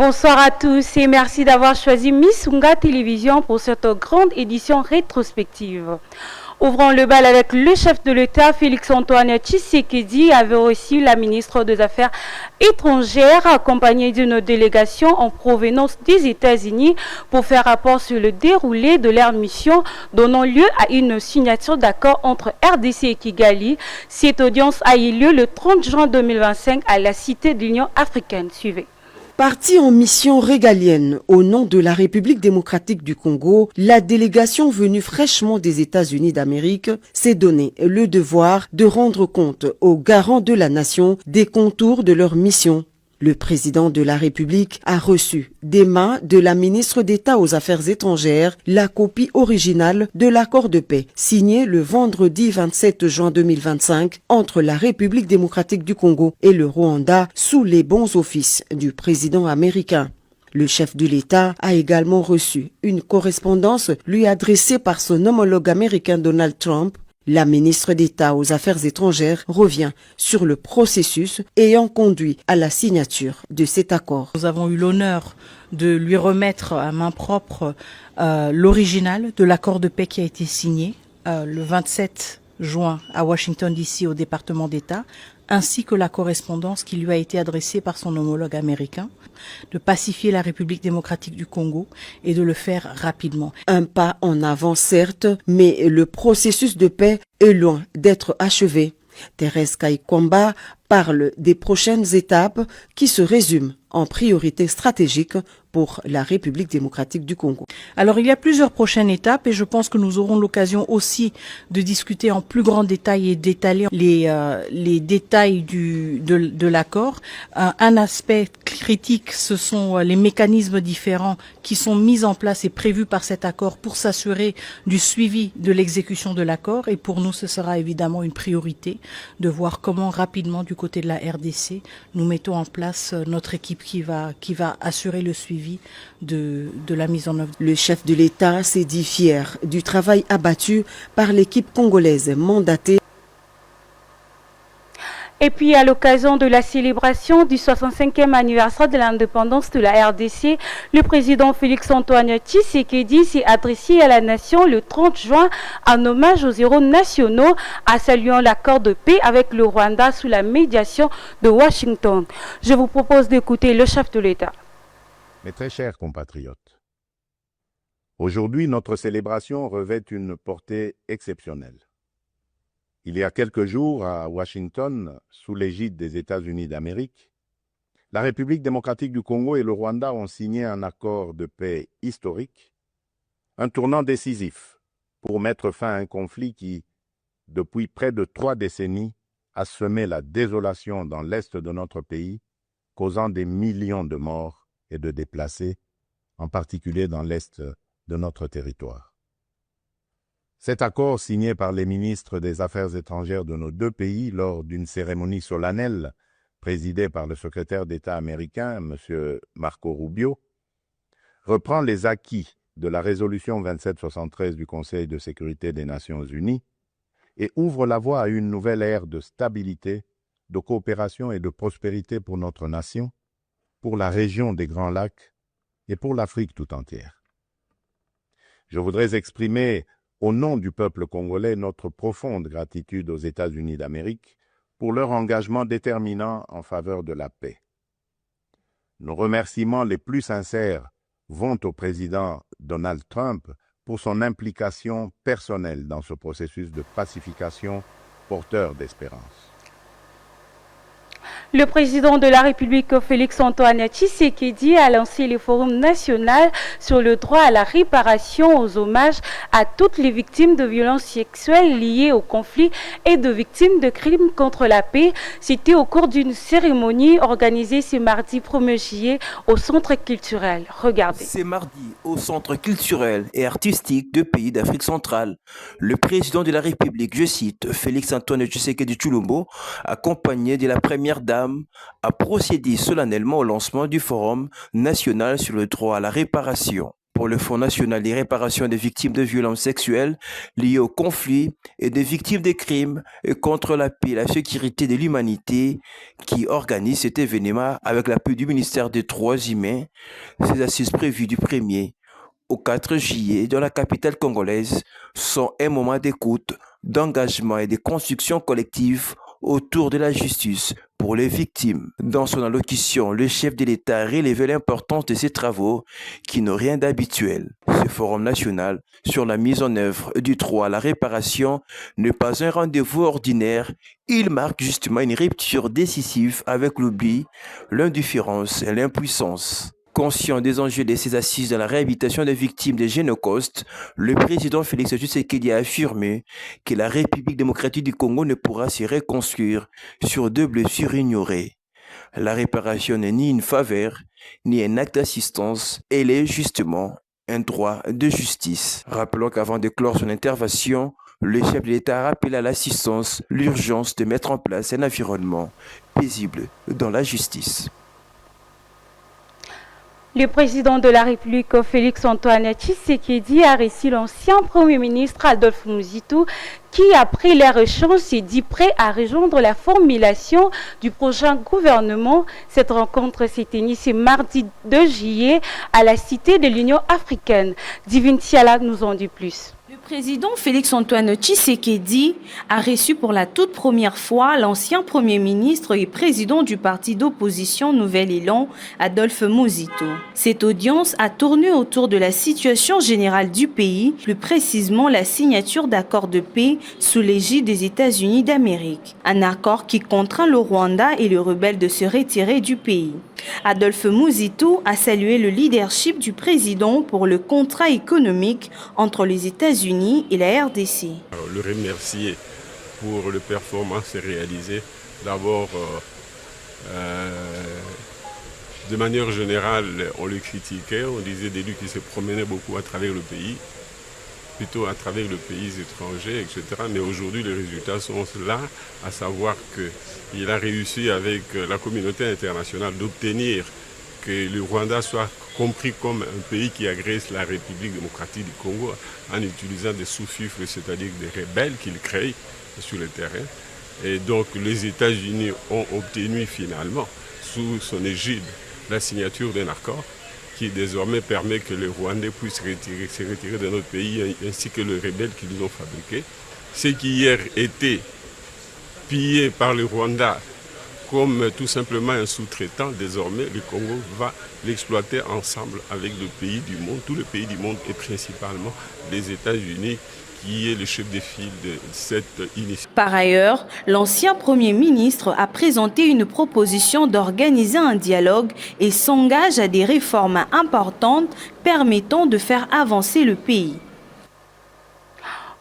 Bonsoir à tous et merci d'avoir choisi Missunga Télévision pour cette grande édition rétrospective. Ouvrons le bal avec le chef de l'État, Félix-Antoine Tshisekedi, avait reçu la ministre des Affaires étrangères accompagnée d'une délégation en provenance des États-Unis pour faire rapport sur le déroulé de leur mission, donnant lieu à une signature d'accord entre RDC et Kigali. Cette audience a eu lieu le 30 juin 2025 à la Cité de l'Union africaine. Suivez. Partie en mission régalienne au nom de la République démocratique du Congo, la délégation venue fraîchement des États-Unis d'Amérique s'est donné le devoir de rendre compte aux garants de la nation des contours de leur mission. Le président de la République a reçu des mains de la ministre d'État aux Affaires étrangères la copie originale de l'accord de paix signé le vendredi 27 juin 2025 entre la République démocratique du Congo et le Rwanda sous les bons offices du président américain. Le chef de l'État a également reçu une correspondance lui adressée par son homologue américain Donald Trump. La ministre d'État aux Affaires étrangères revient sur le processus ayant conduit à la signature de cet accord. Nous avons eu l'honneur de lui remettre à main propre l'original de l'accord de paix qui a été signé le 27 juin à Washington DC au département d'État, ainsi que la correspondance qui lui a été adressée par son homologue américain, de pacifier la République démocratique du Congo et de le faire rapidement. Un pas en avant certes, mais le processus de paix est loin d'être achevé. Thérèse Kaikwamba parle des prochaines étapes qui se résument en priorité stratégique pour la République démocratique du Congo. Alors il y a plusieurs prochaines étapes et je pense que nous aurons l'occasion aussi de discuter en plus grand détail et d'étaler les détails de l'accord. Un aspect critique, ce sont les mécanismes différents qui sont mis en place et prévus par cet accord pour s'assurer du suivi de l'exécution de l'accord. Et pour nous, ce sera évidemment une priorité de voir comment rapidement du côté de la RDC, nous mettons en place notre équipe qui va assurer le suivi de la mise en œuvre. Le chef de l'État s'est dit fier du travail abattu par l'équipe congolaise mandatée. Et puis, à l'occasion de la célébration du 65e anniversaire de l'indépendance de la RDC, le président Félix-Antoine Tshisekedi s'est adressé à la nation le 30 juin en hommage aux héros nationaux, en saluant l'accord de paix avec le Rwanda sous la médiation de Washington. Je vous propose d'écouter le chef de l'État. Mes très chers compatriotes, aujourd'hui, notre célébration revêt une portée exceptionnelle. Il y a quelques jours, à Washington, sous l'égide des États-Unis d'Amérique, la République démocratique du Congo et le Rwanda ont signé un accord de paix historique, un tournant décisif pour mettre fin à un conflit qui, depuis près de 3 décennies, a semé la désolation dans l'est de notre pays, causant des millions de morts et de déplacés, en particulier dans l'est de notre territoire. Cet accord signé par les ministres des Affaires étrangères de nos 2 pays lors d'une cérémonie solennelle présidée par le secrétaire d'État américain, M. Marco Rubio, reprend les acquis de la résolution 2773 du Conseil de sécurité des Nations unies et ouvre la voie à une nouvelle ère de stabilité, de coopération et de prospérité pour notre nation, pour la région des Grands Lacs et pour l'Afrique tout entière. Je voudrais exprimer au nom du peuple congolais notre profonde gratitude aux États-Unis d'Amérique pour leur engagement déterminant en faveur de la paix. Nos remerciements les plus sincères vont au président Donald Trump pour son implication personnelle dans ce processus de pacification porteur d'espérance. Le président de la République, Félix-Antoine Tshisekedi, a lancé le Forum national sur le droit à la réparation aux hommages à toutes les victimes de violences sexuelles liées au conflit et de victimes de crimes contre la paix. C'était au cours d'une cérémonie organisée ce mardi 1er juillet au Centre culturel. Regardez. C'est mardi au Centre culturel et artistique de pays d'Afrique centrale. Le président de la République, je cite, Félix-Antoine Tshisekedi Tshilombo, accompagné de la première dame, a procédé solennellement au lancement du Forum national sur le droit à la réparation. pour le Fonds national des réparations des victimes de violences sexuelles liées au conflit et des victimes des crimes contre la paix et la sécurité de l'humanité qui organise cet événement avec l'appui du ministère des Droits humains. Ces assises prévues du 1er au 4 juillet dans la capitale congolaise sont un moment d'écoute, d'engagement et de construction collective autour de la justice pour les victimes. Dans son allocution, le chef de l'État a relevé l'importance de ces travaux qui n'ont rien d'habituel. Ce forum national sur la mise en œuvre du droit à la réparation n'est pas un rendez-vous ordinaire, il marque justement une rupture décisive avec l'oubli, l'indifférence et l'impuissance. Conscient des enjeux de ces assises dans la réhabilitation des victimes des génocaustes, le président Félix Tshisekedi a affirmé que la République démocratique du Congo ne pourra se reconstruire sur deux blessures ignorées. La réparation n'est ni une faveur, ni un acte d'assistance, elle est justement un droit de justice. Rappelons qu'avant de clore son intervention, le chef de l'État a rappelé à l'assistance l'urgence de mettre en place un environnement paisible dans la justice. Le président de la République, Félix-Antoine Tshisekedi, a reçu l'ancien Premier ministre Adolphe Muzitu, qui, après leur échange, s'est dit prêt à rejoindre la formulation du prochain gouvernement. Cette rencontre s'est tenue ce mardi 2 juillet à la Cité de l'Union africaine. Divine Tiala nous en dit plus. Le président Félix-Antoine Tshisekedi a reçu pour la toute première fois l'ancien Premier ministre et président du parti d'opposition Nouvel Élan, Adolphe Muzitu. Cette audience a tourné autour de la situation générale du pays, plus précisément la signature d'accords de paix sous l'égide des États-Unis d'Amérique. Un accord qui contraint le Rwanda et les rebelles de se retirer du pays. Adolphe Muzitu a salué le leadership du président pour le contrat économique entre les États-Unis et la RDC. Le remercier pour les performances réalisées. D'abord, de manière générale, on le critiquait, on disait des lui qui se promenaient beaucoup à travers le pays, plutôt à travers les pays étrangers, etc. Mais aujourd'hui, les résultats sont là, à savoir qu'il a réussi avec la communauté internationale d'obtenir que le Rwanda soit compris comme un pays qui agresse la République démocratique du Congo en utilisant des sous-fifres, c'est-à-dire des rebelles qu'il crée sur le terrain. Et donc les États-Unis ont obtenu finalement, sous son égide, la signature d'un accord qui désormais permet que les Rwandais puissent se retirer de notre pays ainsi que les rebelles qu'ils ont fabriqués. Ce qui hier était pillé par le Rwanda comme tout simplement un sous-traitant, désormais le Congo va l'exploiter ensemble avec le pays du monde, tous les pays du monde et principalement les États-Unis qui est le chef de file de cette initiative. Par ailleurs, l'ancien Premier ministre a présenté une proposition d'organiser un dialogue et s'engage à des réformes importantes permettant de faire avancer le pays.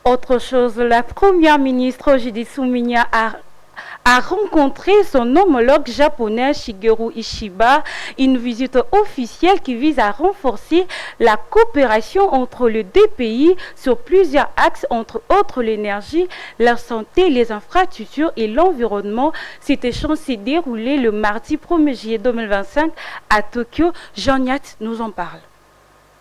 Autre chose, la première ministre Judith Suminwa a rencontré son homologue japonais Shigeru Ishiba, une visite officielle qui vise à renforcer la coopération entre les deux pays sur plusieurs axes, entre autres l'énergie, la santé, les infrastructures et l'environnement. Cet échange s'est déroulé le mardi 1er juillet 2025 à Tokyo. Jean-Niat nous en parle.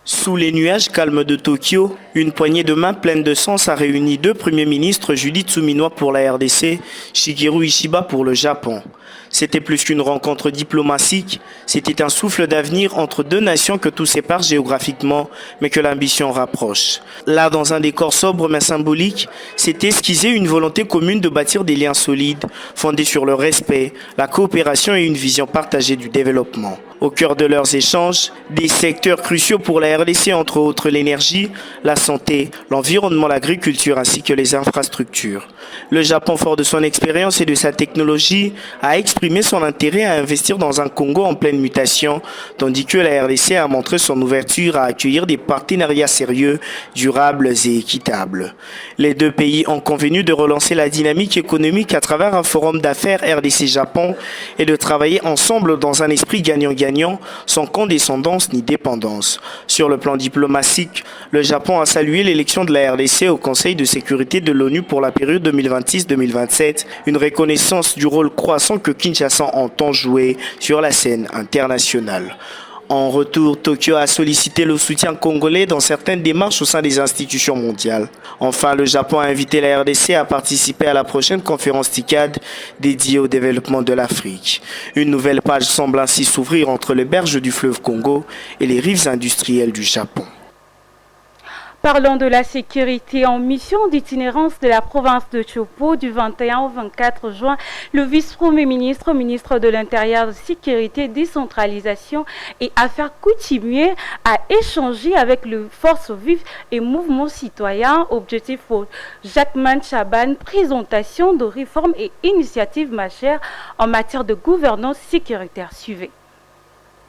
Sous les nuages calmes de Tokyo, une poignée de mains pleine de sens a réuni deux premiers ministres, Judith Suminwa pour la RDC, Shigeru Ishiba pour le Japon. C'était plus qu'une rencontre diplomatique, c'était un souffle d'avenir entre deux nations que tout sépare géographiquement, mais que l'ambition rapproche. Là, dans un décor sobre mais symbolique, s'est esquissée une volonté commune de bâtir des liens solides, fondés sur le respect, la coopération et une vision partagée du développement. Au cœur de leurs échanges, des secteurs cruciaux pour la RDC, entre autres l'énergie, la santé, l'environnement, l'agriculture ainsi que les infrastructures. Le Japon, fort de son expérience et de sa technologie, a exprimé son intérêt à investir dans un Congo en pleine mutation, tandis que la RDC a montré son ouverture à accueillir des partenariats sérieux, durables et équitables. Les deux pays ont convenu de relancer la dynamique économique à travers un forum d'affaires RDC-Japon et de travailler ensemble dans un esprit gagnant-gagnant, sans condescendance ni dépendance. Sur le plan diplomatique, le Japon a salué l'élection de la RDC au Conseil de sécurité de l'ONU pour la période 2026-2027, une reconnaissance du rôle croissant que Kinshasa entend jouer sur la scène internationale. En retour, Tokyo a sollicité le soutien congolais dans certaines démarches au sein des institutions mondiales. Enfin, le Japon a invité la RDC à participer à la prochaine conférence TICAD dédiée au développement de l'Afrique. Une nouvelle page semble ainsi s'ouvrir entre les berges du fleuve Congo et les rives industrielles du Japon. Parlons de la sécurité. En mission d'itinérance de la province de Chopo du 21 au 24 juin, le vice-premier ministre, ministre de l'Intérieur, de Sécurité, Décentralisation et Affaires coutumières a échangé avec le Force Vive et Mouvement Citoyen. Objectif pour Jacquemin Chaban, présentation de réformes et initiatives majeures en matière de gouvernance sécuritaire. Suivez.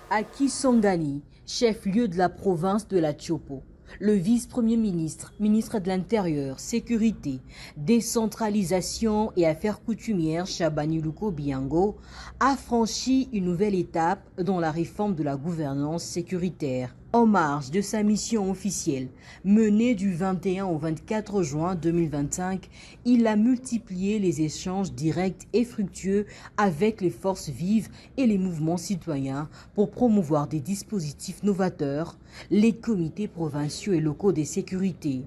À Kisangani, chef-lieu de la province de la Chopo, le vice-premier ministre, ministre de l'Intérieur, Sécurité, Décentralisation et Affaires coutumières, Chabani Luko Biango, a franchi une nouvelle étape dans la réforme de la gouvernance sécuritaire. En marge de sa mission officielle, menée du 21 au 24 juin 2025, il a multiplié les échanges directs et fructueux avec les forces vives et les mouvements citoyens pour promouvoir des dispositifs novateurs, les comités provinciaux et locaux de sécurité,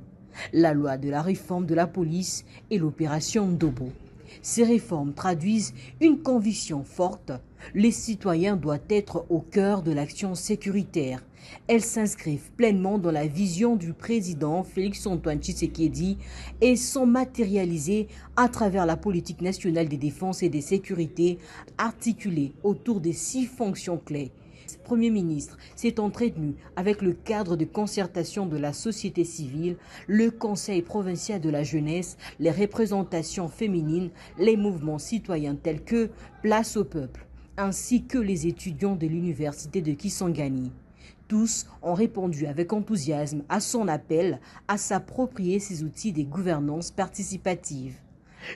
la loi de la réforme de la police et l'opération Ndobo. Ces réformes traduisent une conviction forte. Les citoyens doivent être au cœur de l'action sécuritaire. Elles s'inscrivent pleinement dans la vision du président Félix-Antoine Tshisekedi et sont matérialisées à travers la politique nationale des défenses et des sécurités articulée autour des 6 fonctions clés. Le Premier ministre s'est entretenu avec le cadre de concertation de la société civile, le Conseil provincial de la jeunesse, les représentations féminines, les mouvements citoyens tels que Place au peuple, ainsi que les étudiants de l'université de Kisangani. Tous ont répondu avec enthousiasme à son appel à s'approprier ces outils de gouvernance participative.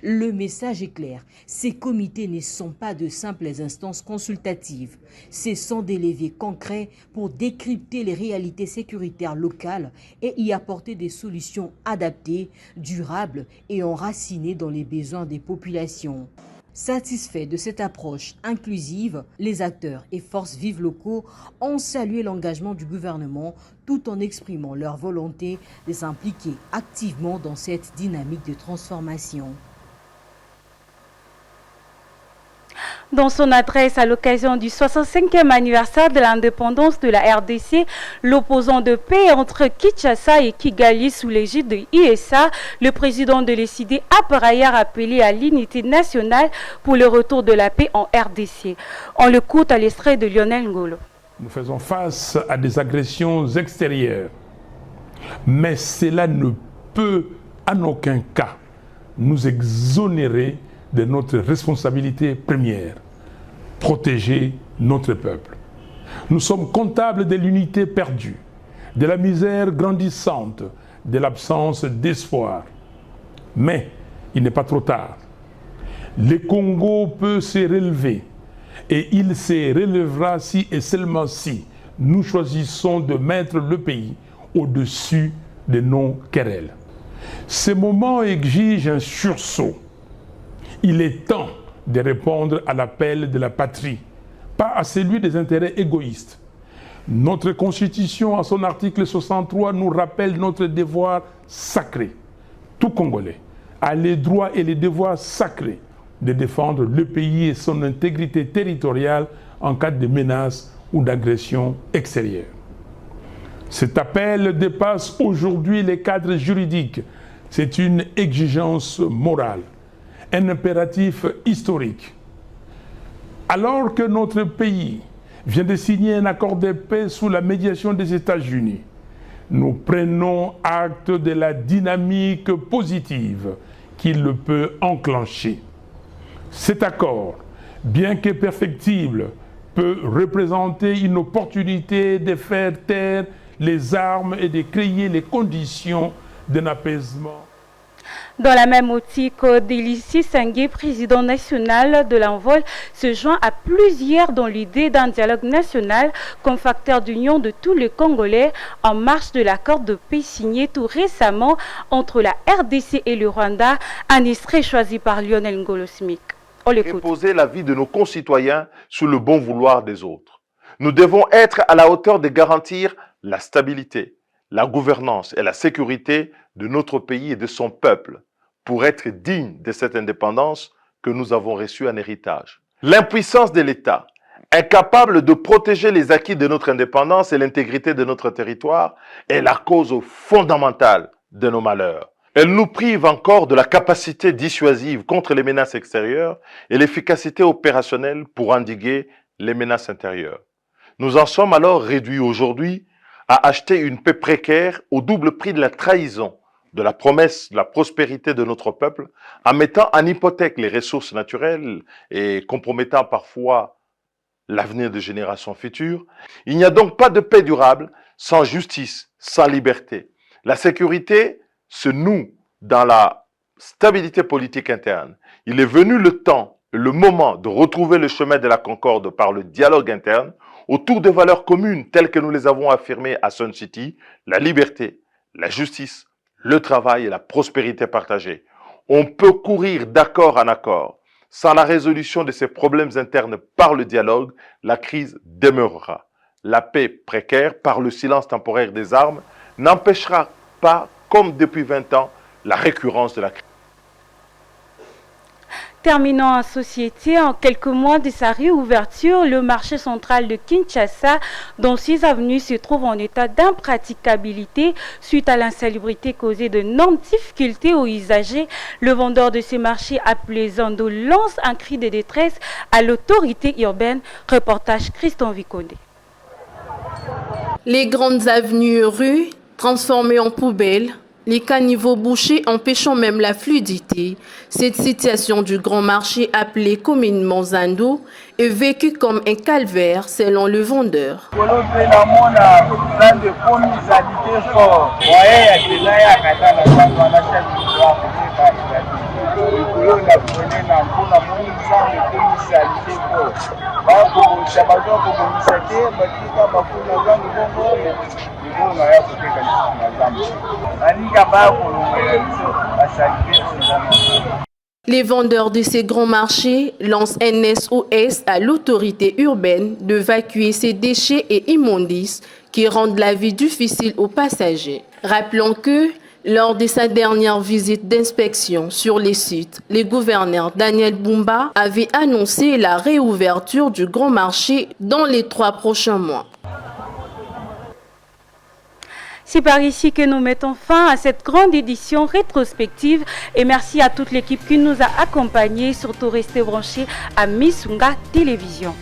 Le message est clair, ces comités ne sont pas de simples instances consultatives. Ce sont des leviers concrets pour décrypter les réalités sécuritaires locales et y apporter des solutions adaptées, durables et enracinées dans les besoins des populations. Satisfaits de cette approche inclusive, les acteurs et forces vives locaux ont salué l'engagement du gouvernement tout en exprimant leur volonté de s'impliquer activement dans cette dynamique de transformation. Dans son adresse à l'occasion du 65e anniversaire de l'indépendance de la RDC, l'opposant de paix entre Kinshasa et Kigali sous l'égide de l'ISA, le président de l'ECD a par ailleurs appelé à l'unité nationale pour le retour de la paix en RDC. On l'écoute à l'extrait de Lionel Ngolo. Nous faisons face à des agressions extérieures, mais cela ne peut en aucun cas nous exonérer de notre responsabilité première, protéger notre peuple. Nous sommes comptables de l'unité perdue, de la misère grandissante, de l'absence d'espoir. Mais il n'est pas trop tard. Le Congo peut se relever et il se relèvera si et seulement si nous choisissons de mettre le pays au-dessus de nos querelles. Ce moment exige un sursaut. Il est temps de répondre à l'appel de la patrie, pas à celui des intérêts égoïstes. Notre Constitution, en son article 63, nous rappelle notre devoir sacré. Tout Congolais a les droits et les devoirs sacrés de défendre le pays et son intégrité territoriale en cas de menace ou d'agression extérieure. Cet appel dépasse aujourd'hui les cadres juridiques. C'est une exigence morale, un impératif historique. Alors que notre pays vient de signer un accord de paix sous la médiation des États-Unis, nous prenons acte de la dynamique positive qu'il peut enclencher. Cet accord, bien que perfectible, peut représenter une opportunité de faire taire les armes et de créer les conditions d'un apaisement. Dans la même optique, Délicie Sangué, président national de l'Envol, se joint à plusieurs dans l'idée d'un dialogue national comme facteur d'union de tous les Congolais en marge de l'accord de paix signé tout récemment entre la RDC et le Rwanda, un extrait choisi par Lionel Ngolo Smith. On l'écoute. Imposer la vie de nos concitoyens sous le bon vouloir des autres. Nous devons être à la hauteur de garantir la stabilité, la gouvernance et la sécurité de notre pays et de son peuple pour être dignes de cette indépendance que nous avons reçue en héritage. L'impuissance de l'État, incapable de protéger les acquis de notre indépendance et l'intégrité de notre territoire, est la cause fondamentale de nos malheurs. Elle nous prive encore de la capacité dissuasive contre les menaces extérieures et l'efficacité opérationnelle pour endiguer les menaces intérieures. Nous en sommes alors réduits aujourd'hui à acheter une paix précaire au double prix de la trahison, de la promesse de la prospérité de notre peuple, en mettant en hypothèque les ressources naturelles et compromettant parfois l'avenir des générations futures. Il n'y a donc pas de paix durable sans justice, sans liberté. La sécurité se noue dans la stabilité politique interne. Il est venu le temps, le moment de retrouver le chemin de la concorde par le dialogue interne autour de valeurs communes telles que nous les avons affirmées à Sun City, la liberté, la justice, le travail et la prospérité partagée. On peut courir d'accord en accord. Sans la résolution de ces problèmes internes par le dialogue, la crise demeurera. La paix précaire, par le silence temporaire des armes, n'empêchera pas, comme depuis 20 ans, la récurrence de la crise. Terminant en société, en quelques mois de sa réouverture, le marché central de Kinshasa, dont 6 avenues se trouvent en état d'impraticabilité suite à l'insalubrité causée de nombreuses difficultés aux usagers, le vendeur de ces marchés appelé Zando lance un cri de détresse à l'autorité urbaine. Reportage Christian Viconde. Les grandes avenues et rues transformées en poubelles, les caniveaux bouchés empêchant même la fluidité. Cette situation du grand marché appelé communément Zando est vécue comme un calvaire selon le vendeur. Les vendeurs de ces grands marchés lancent un SOS à l'autorité urbaine d'évacuer ces déchets et immondices qui rendent la vie difficile aux passagers. Rappelons que, lors de sa dernière visite d'inspection sur les sites, le gouverneur Daniel Bumba avait annoncé la réouverture du grand marché dans les 3 prochains mois. C'est par ici que nous mettons fin à cette grande édition rétrospective et merci à toute l'équipe qui nous a accompagnés, surtout restez branchés à Missunga Télévision.